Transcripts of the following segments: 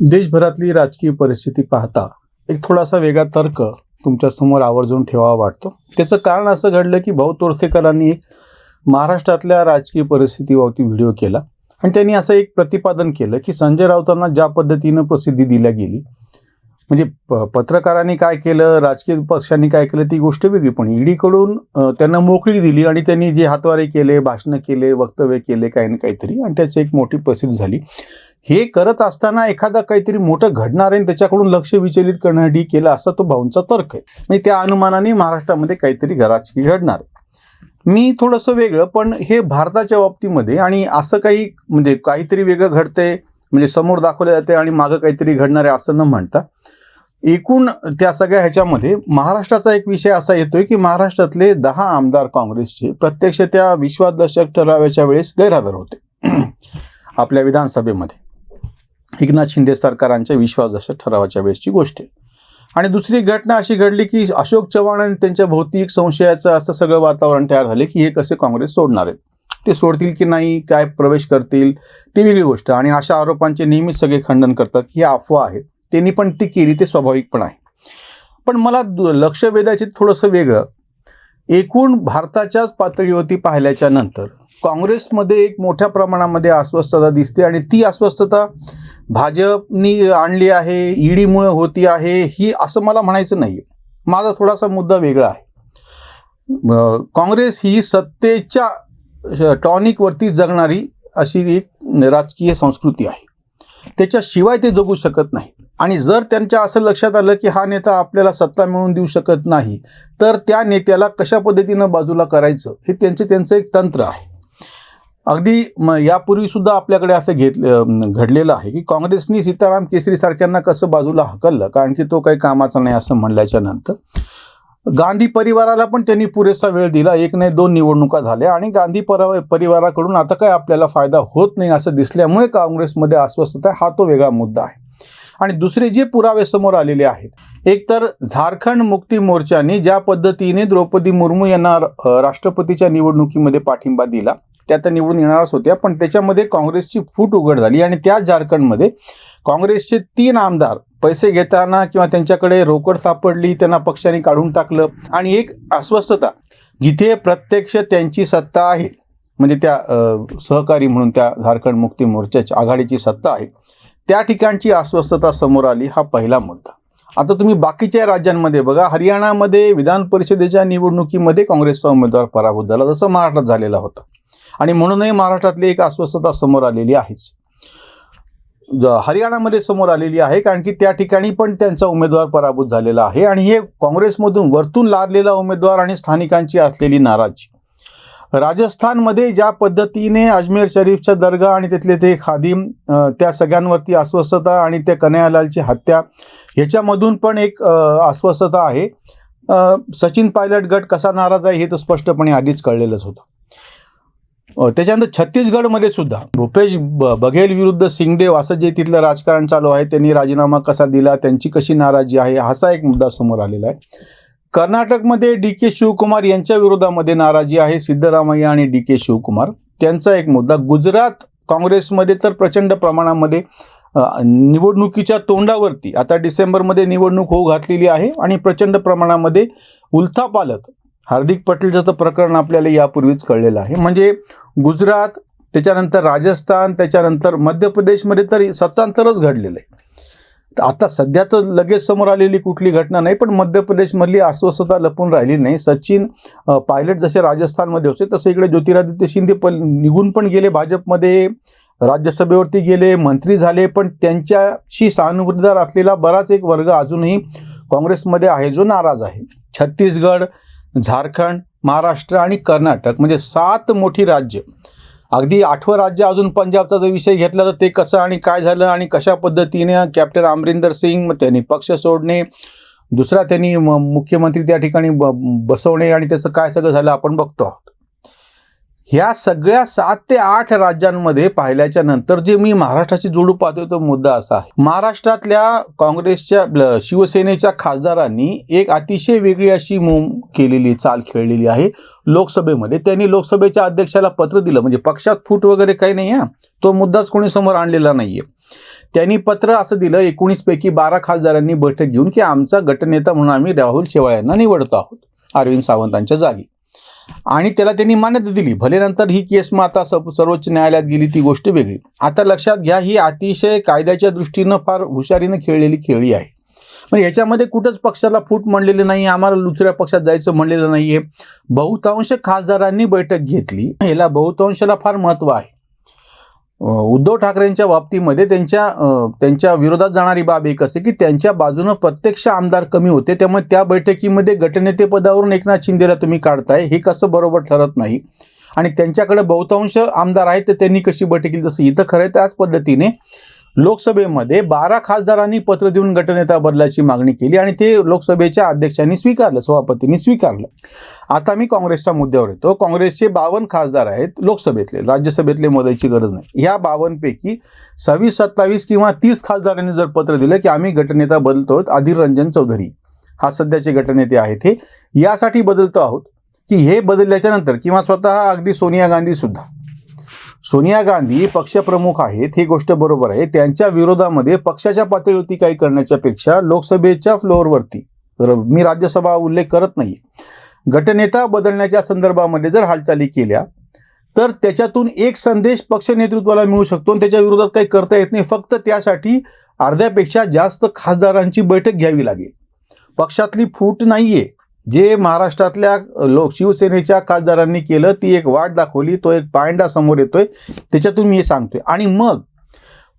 देशभरातली राजकीय परिस्थिती पाहता एक थोडासा वेगळा तर्क तुमच्या समोर आवर्जून ठेवावा वाटतो. त्याचं कारण असं घडलं की भाऊ तोरसेकरांनी एक महाराष्ट्रातल्या राजकीय परिस्थितीवरती व्हिडिओ केला आणि त्यांनी असं एक प्रतिपादन केलं की संजय राऊतांना ज्या पद्धतीनं प्रसिद्धी दिल्या गेली, म्हणजे पत्रकारांनी काय केलं, राजकीय पक्षांनी काय केलं ती गोष्ट वेगळी, पण ईडीकडून त्यांना मोकळी दिली आणि त्यांनी जे हातवारे केले, भाषणं केले, वक्तव्य केले काही ना काहीतरी, आणि त्याची एक मोठी प्रसिद्धी झाली. हे करत असताना एखादा काहीतरी मोठं घडणार आहे त्याच्याकडून लक्ष विचलित करण्यासाठी केलं असा तो भाऊंचा तर्क आहे. म्हणजे त्या अनुमानाने महाराष्ट्रामध्ये काहीतरी राजकीय घडणार आहे. मी थोडंसं वेगळं, पण हे भारताच्या बाबतीमध्ये आणि असं काही म्हणजे काहीतरी वेगळं घडतंय म्हणजे समोर दाखवलं जाते आणि मागं काहीतरी घडणार आहे असं न म्हणता एकूण त्या सगळ्या ह्याच्यामध्ये महाराष्ट्राचा एक विषय असा येतोय की महाराष्ट्रातले 10 आमदार काँग्रेसचे प्रत्यक्ष त्या विश्वासदर्शक ठरावाच्या वेळेस गैरहजर होते आपल्या विधानसभेमध्ये. एकनाथ शिंदे सरकारांच्या विश्वासदर्शक ठरावाच्या वेळेसची गोष्ट आहे. आणि दुसरी घटना अशी घडली की अशोक चव्हाण आणि त्यांच्या भोवती एक संशयाचं असं सगळं वातावरण तयार झाले की हे कसे काँग्रेस सोडणार आहेत, ते सोडतील की नाही, काय प्रवेश करतील ती वेगळी गोष्ट. आणि अशा आरोपांचे नेहमीच सगळे खंडन करतात की ही अफवा आहे. त्यांनी पण ती केली, ते स्वाभाविक पण आहे. पण मला लक्ष वेधायचे थोडंसं वेगळं, एकूण भारताच्याच पातळीवरती पाहिल्याच्या नंतर काँग्रेसमध्ये एक मोठ्या प्रमाणामध्ये अस्वस्थता दिसते आणि ती अस्वस्थता भाजपनी आणली आहे, ईडीमुळे होती आहे, ही असं मला म्हणायचं नाही. माझा थोडासा मुद्दा वेगळा आहे. काँग्रेस ही सत्तेच्या टॉनिकवरती जगणारी अशी एक राजकीय संस्कृती आहे. त्याच्याशिवाय ते जगू शकत नाही. आणि जर त्यांच्या असं लक्षात आलं की हा नेता आपल्याला सत्ता मिळवून देऊ शकत नाही, तर त्या नेत्याला कशा पद्धतीनं बाजूला करायचं हे त्यांचं एक तंत्र आहे. अगदी यापूर्वी सुद्धा आपल्याकडे असं घडलेलं आहे की काँग्रेसनी सीताराम केसरी सारख्यांना कसं बाजूला हकललं, कारण की तो काही कामाचा नाही असं म्हणल्याच्या नंतर गांधी परिवाराला पण त्यांनी पुरेसा वेळ दिला. 1 नाही 2 निवडणुका झाल्या आणि गांधी परिवाराकडून आता काय आपल्याला फायदा होत नाही असं दिसल्यामुळे काँग्रेसमध्ये अस्वस्थता हा तो वेगळा मुद्दा आहे. आणि दुसरे जे पुरावे समोर आलेले आहेत, एक तर झारखंड मुक्ती मोर्चाने ज्या पद्धतीने द्रौपदी मुर्मू यांना राष्ट्रपतीच्या निवडणुकीमध्ये पाठिंबा दिला, त्या तर निवडून येणारच होत्या, पण त्याच्यामध्ये काँग्रेसची फूट उघड झाली आणि त्या झारखंडमध्ये काँग्रेसचे 3 आमदार पैसे घेताना किंवा त्यांच्याकडे रोकड सापडली, त्यांना पक्षाने काढून टाकलं. आणि एक अस्वस्थता जिथे प्रत्यक्ष त्यांची सत्ता आहे, म्हणजे त्या सहकारी म्हणून त्या झारखंड मुक्ती मोर्चाच्या आघाडीची सत्ता आहे, त्या ठिकाणची अस्वस्थता समोर आली. हा पहिला मुद्दा. आता तुम्ही बाकीच्या राज्यांमध्ये बघा, हरियाणामध्ये विधान परिषदेच्या निवडणुकीमध्ये काँग्रेसचा उमेदवार पराभूत झाला, जसं महाराष्ट्रात झालेला होता. आणि म्हणूनही महाराष्ट्रातली एक अस्वस्थता समोर आलेली आहेच. हरियाणामध्ये समोर आलेली आहे, कारण की त्या ठिकाणी पण त्यांचा उमेदवार पराभूत झालेला आहे. आणि हे काँग्रेसमधून वरतून लादलेला उमेदवार आणि स्थानिकांची असलेली नाराजी. राजस्थानमध्ये ज्या पद्धतीने अजमेर शरीफच्या दर्गा आणि तिथले ते खादिम, त्या सगळ्यांवरती अस्वस्थता आणि त्या कन्हैयालालची हत्या, ह्याच्यामधून पण एक अस्वस्थता आहे. सचिन पायलट गट कसा नाराज आहे हे तर स्पष्टपणे आधीच कळलेलंच होतं. त्याच्यानंतर छत्तीसगडमध्ये सुद्धा भूपेश बघेल विरुद्ध सिंगदेव असं जे तिथलं राजकारण चालू आहे, त्यांनी राजीनामा कसा दिला, त्यांची कशी नाराजी आहे, असा एक मुद्दा समोर आलेला आहे. कर्नाटकमध्ये DK शिवकुमार यांच्या विरोधामध्ये नाराजी आहे, सिद्धरामय्या आणि DK शिवकुमार, त्यांचा एक मुद्दा. गुजरात काँग्रेसमध्ये तर प्रचंड प्रमाणामध्ये निवडणुकीच्या तोंडावरती आता डिसेंबरमध्ये निवडणूक होऊ घातलेली आहे आणि प्रचंड प्रमाणामध्ये उलथापालथ हार्दिक पटेलचं तर प्रकरण आपल्याला यापूर्वीच कळलेलं आहे. म्हणजे गुजरात, त्याच्यानंतर राजस्थान, त्याच्यानंतर मध्य प्रदेशमध्ये तर सत्तांतरच घडलेलं आहे. आता सध्या तर लगेच समोर आलेली कुठली घटना नाही, पण मध्य प्रदेशमधली अस्वस्थता लपून राहिली नाही. सचिन पायलट जसे राजस्थानमध्ये होते तसे इकडे ज्योतिरादित्य शिंदे निघून पण गेले, भाजपमध्ये राज्यसभेवरती गेले, मंत्री झाले, पण त्यांच्याशी सहानुभूतीदार असलेला बराच एक वर्ग अजूनही काँग्रेसमध्ये आहे जो नाराज आहे. छत्तीसगड, झारखंड, महाराष्ट्र आणि कर्नाटक म्हणजे 7 मोठी राज्य. अगदी 8वं राज्य अजून पंजाबचा जर विषय घेतला तर ते कसं आणि काय झालं आणि कशा पद्धतीने कॅप्टन अमरिंदर सिंग त्यांनी पक्ष सोडणे, दुसरा त्यांनी मुख्यमंत्री त्या ठिकाणी बसवणे आणि त्याचं काय सगळं झालं आपण बघतो आहोत. ह्या सगळ्या 7 ते 8 राज्यांमध्ये पाहिल्याच्या नंतर जे मी महाराष्ट्राची जोडू पाहतोय तो मुद्दा असा आहे, महाराष्ट्रातल्या काँग्रेसच्या शिवसेनेच्या खासदारांनी एक अतिशय वेगळी अशी केलेली चाल खेळलेली आहे लोकसभेमध्ये. त्यांनी लोकसभेच्या अध्यक्षाला पत्र दिलं, म्हणजे पक्षात फूट वगैरे काही नाही, तो मुद्दाच कोणी समोर आणलेला नाहीये. त्यांनी पत्र असं दिलं 19 पैकी 12 खासदारांनी बैठक घेऊन की आमचा गटनेता म्हणून आम्ही राहुल शेवाळे यांना निवडतो आहोत अरविंद सावंतांच्या जागी, आणि त्याला त्यांनी मान्यता दिली. भले नंतर ही केस मग आता सर्वोच्च न्यायालयात गेली, ती गोष्ट वेगळी. आता लक्षात घ्या, ही अतिशय कायद्याच्या दृष्टीनं फार हुशारीनं खेळलेली खेळी आहे. म्हणजे याच्यामध्ये कुठंच पक्षाला फूट म्हणलेली नाही, आम्हाला दुसऱ्या पक्षात जायचं म्हणलेलं नाहीये. बहुतांश खासदारांनी बैठक घेतली, याला बहुतांशाला फार महत्व आहे. उद्धव ठाकरेंच्या बाबतीमध्ये त्यांच्या विरोधात जाणारी बाब एक असे की त्यांच्या बाजूनं प्रत्यक्ष आमदार कमी होते, त्यामुळे त्या बैठकीमध्ये गटनेते पदावरून एकनाथ शिंदेला तुम्ही काढताय, हे कसं बरोबर ठरत नाही. आणि त्यांच्याकडे बहुतांश आमदार आहेत, तर त्यांनी कशी बैठक केली, जसं इथं खरं त्याच पद्धतीने लोकसभेमध्ये 12 खासदारांनी पत्र देऊन गटनेता बदलाची मागणी केली आणि ते लोकसभेच्या अध्यक्षांनी स्वीकारलं, सभापतींनी स्वीकारलं. आता मी काँग्रेसच्या मुद्द्यावर येतो. काँग्रेसचे 52 खासदार आहेत लोकसभेतले, राज्यसभेतले मोदायची गरज नाही. ह्या 52 पैकी 26, 27 किंवा 30 खासदारांनी जर पत्र दिलं की आम्ही गटनेता बदलतो, अधीर रंजन चौधरी हा सध्याचे गटनेते आहेत, हे यासाठी बदलतो आहोत की हे बदलल्याच्या नंतर किंवा स्वतः अगदी सोनिया गांधी सुद्धा, सोनिया गांधी पक्षप्रमुख आहेत, ही गोष्ट बरोबर आहे. त्यांच्या विरोधामध्ये पक्षाच्या पातळीवरती काही करण्याच्या पेक्षा लोकसभेच्या फ्लोअरवरती, मी राज्यसभा उल्लेख करत नाही, गटनेता बदलण्याच्या संदर्भामध्ये जर हालचाली केल्या तर त्याच्यातून एक संदेश पक्ष नेतृत्वाला मिळू शकतो आणि त्याच्या विरोधात काही करता येत नाही. फक्त त्यासाठी अर्ध्यापेक्षा जास्त खासदारांची बैठक घ्यावी लागेल. पक्षातली फूट नाहीये. जे महाराष्ट्रातल्या शिवसेनेच्या खासदारांनी केलं ती एक वाट दाखवली, तो एक पायंडा समोर येतोय, त्याच्यातून मी हे सांगतोय. आणि मग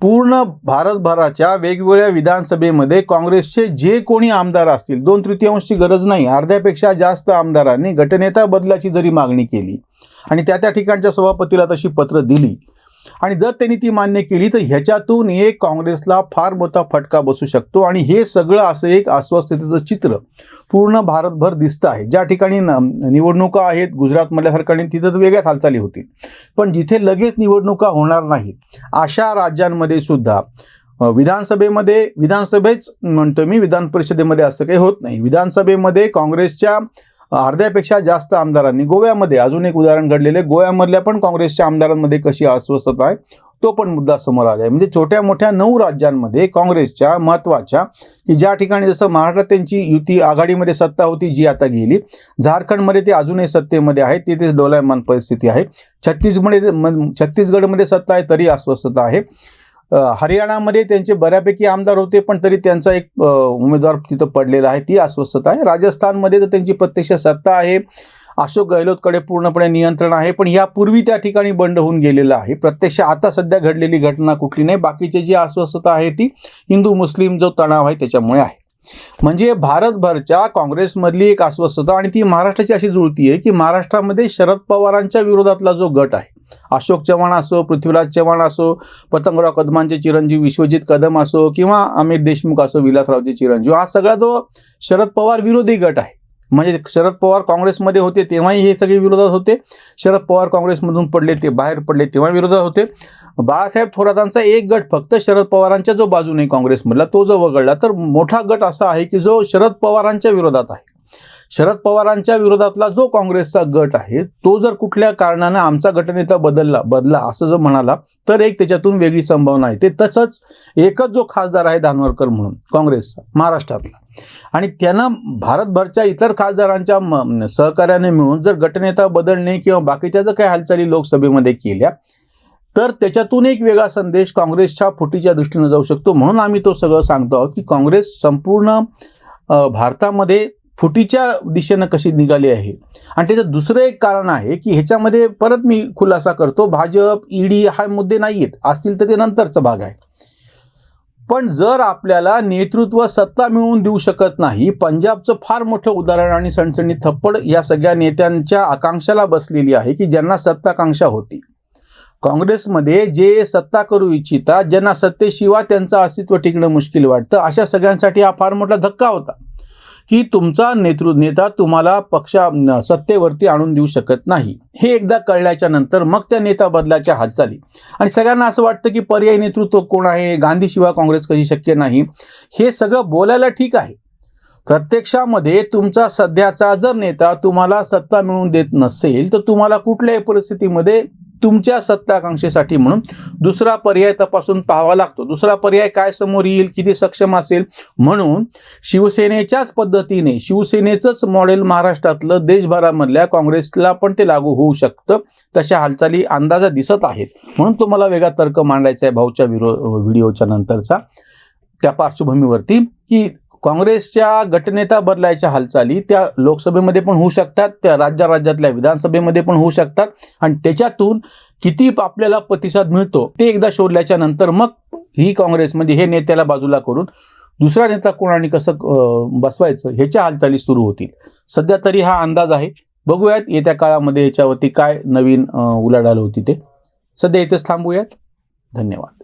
पूर्ण भारतभराच्या वेगवेगळ्या विधानसभेमध्ये काँग्रेसचे जे कोणी आमदार असतील, 2/3ची गरज नाही, अर्ध्यापेक्षा जास्त आमदारांनी गटनेता बदलाची जरी मागणी केली आणि त्या ठिकाणच्या सभापतीला तशी पत्र दिली आणि जर त्यांनी ती मान्य केली तर ह्याच्यातून एक काँग्रेसला फार मोठा फटका बसू शकतो. आणि हे सगळं असं एक अस्वस्थतेचं चित्र पूर्ण भारतभर दिसतं आहे. ज्या ठिकाणी निवडणुका आहेत, गुजरातमधल्यासारख्या तिथं तर वेगळ्याच हालचाली होतील, पण जिथे लगेच निवडणुका होणार नाहीत अशा राज्यांमध्ये सुद्धा विधानसभेच म्हणतो मी, विधान परिषदेमध्ये असं काही होत नाही. विधानसभेमध्ये काँग्रेसच्या अर्ध्यापेक्षा जास्त आमदारांनी, गोव्यामध्ये अजून एक उदाहरण घडलेले, गोव्यामधल्या पण काँग्रेसच्या आमदारांमध्ये कशी अस्वस्थता आहे तो पण मुद्दा समोर आला आहे. म्हणजे छोट्या मोठ्या 9 राज्यांमध्ये काँग्रेसच्या महत्त्वाच्या, की ज्या ठिकाणी जसं महाराष्ट्रात त्यांची युती आघाडीमध्ये सत्ता होती जी आता गेली, झारखंडमध्ये ते अजूनही सत्तेमध्ये आहे, तिथे डोलायमान परिस्थिती आहे, छत्तीसगडमध्ये सत्ता आहे तरी अस्वस्थता आहे, हरियाणामध्ये त्यांचे बऱ्यापैकी आमदार होते पण तरी त्यांचा एक उमेदवार तिथं पडलेला आहे, ती अस्वस्थता आहे, राजस्थानमध्ये तर त्यांची प्रत्यक्ष सत्ता आहे, अशोक गहलोतकडे पूर्णपणे नियंत्रण आहे, पण यापूर्वी त्या ठिकाणी बंड होऊन गेलेलं आहे. प्रत्यक्ष आता सध्या घडलेली घटना कुठली नाही, बाकीची जी अस्वस्थता आहे ती हिंदू मुस्लिम जो तणाव आहे त्याच्यामुळे आहे. म्हणजे भारतभरच्या काँग्रेसमधली एक अस्वस्थता, आणि ती महाराष्ट्राची अशी जुळती आहे की महाराष्ट्रामध्ये शरद पवारांच्या विरोधातला जो गट आहे, अशोक चव्हाण असो, पृथ्वीराज चव्हाण असो, पतंगराव कदमांचे चिरंजीव विश्वजित कदम असो किंवा अमित देशमुख असो, विलासरावचे चिरंजीव, हा सगळा जो शरद पवार विरोधी गट आहे. म्हणजे शरद पवार काँग्रेसमध्ये होते तेव्हाही हे सगळे विरोधात होते, शरद पवार काँग्रेसमधून बाहेर पडले तेव्हा विरोधात होते. बाळासाहेब थोरातांचा एक गट फक्त शरद पवारांच्या जो बाजूने काँग्रेसमधला तो जो वगळला तर मोठा गट असा आहे की जो शरद पवारांच्या विरोधात आहे. शरद पवारांच्या विरोधातला जो काँग्रेसचा गट आहे तो जर कुठल्या कारणानं आमचा गटनेता बदला असं जर म्हणाला तर एक त्याच्यातून वेगळी संभावना आहे. ते तसंच एकच जो खासदार आहे धानवरकर म्हणून काँग्रेसचा महाराष्ट्रातला, आणि त्यांना भारतभरच्या इतर खासदारांच्या सहकार्याने मिळून जर गटनेता बदलणे किंवा बाकीच्या जर काही हालचाली लोकसभेमध्ये केल्या तर त्याच्यातून एक वेगळा संदेश काँग्रेसच्या फुटीच्या दृष्टीने जाऊ शकतो. म्हणून आम्ही तो सगळं सांगतो आहोत की काँग्रेस संपूर्ण भारतामध्ये फुटीच्या दिशेनं कशी निघाली आहे. आणि त्याचं दुसरं एक कारण आहे की ह्याच्यामध्ये परत मी खुलासा करतो, भाजप ईडी हा मुद्दे नाही आहेत, असतील तर ते नंतरचा भाग आहे. पण जर आपल्याला नेतृत्व सत्ता मिळवून देऊ शकत नाही, पंजाबचं फार मोठं उदाहरण आणि सणसणीत थप्पड या सगळ्या नेत्यांच्या आकांक्षाला बसलेली आहे की ज्यांना सत्ताकांक्षा होती. काँग्रेसमध्ये जे सत्ता करू इच्छितात, ज्यांना सत्तेशिवाय त्यांचं अस्तित्व टिकणं मुश्किल वाटतं, अशा सगळ्यांसाठी हा फार मोठा धक्का होता की तुमचा नेता तुम्हाला सत्तेवरती आणून देऊ शकत नाही. हे एकदा कळल्याच्या नंतर मग त्या नेता बदलाच्या हालचाली, आणि सगळ्यांना असं वाटतं की पर्यायी नेतृत्व कोण आहे, गांधीशिवाय काँग्रेस कशी शक्य नाही, हे सगळं बोलायला ठीक आहे. प्रत्यक्षामध्ये तुमचा सध्याचा जर नेता तुम्हाला सत्ता मिळवून देत नसेल तर तुम्हाला कुठल्याही परिस्थितीमध्ये तुमच्या सत्ताकांक्षेसाठी म्हणून दुसरा पर्याय तपासून पाहावा लागतो. दुसरा पर्याय काय समोर येईल, किती सक्षम असेल, म्हणून शिवसेनेच्याच पद्धतीने शिवसेनेचंच मॉडेल महाराष्ट्रातलं देशभरामधल्या काँग्रेसला पण ते लागू होऊ शकतं. तशा हालचाली अंदाजा दिसत आहेत. म्हणून तुम्हाला वेगळा तर्क मांडायचा आहे भाऊच्या व्हिडिओच्या नंतरचा, त्या पार्श्वभूमीवरती की काँग्रेसच्या गटनेता बदलायच्या हालचाली त्या लोकसभेमध्ये पण होऊ शकतात, त्या राज्यातल्या विधानसभेमध्ये पण होऊ शकतात. आणि त्याच्यातून किती आपल्याला प्रतिसाद मिळतो ते एकदा शोधल्याच्या नंतर मग ही काँग्रेस म्हणजे हे नेत्याला बाजूला करून दुसरा नेता कोणाने कसं बसवायचं ह्याच्या हालचाली सुरू होतील. सध्या तरी हा अंदाज आहे. बघूयात येत्या काळामध्ये याच्यावरती काय नवीन उलाढाल होती ते. सध्या इथेच थांबूयात. धन्यवाद.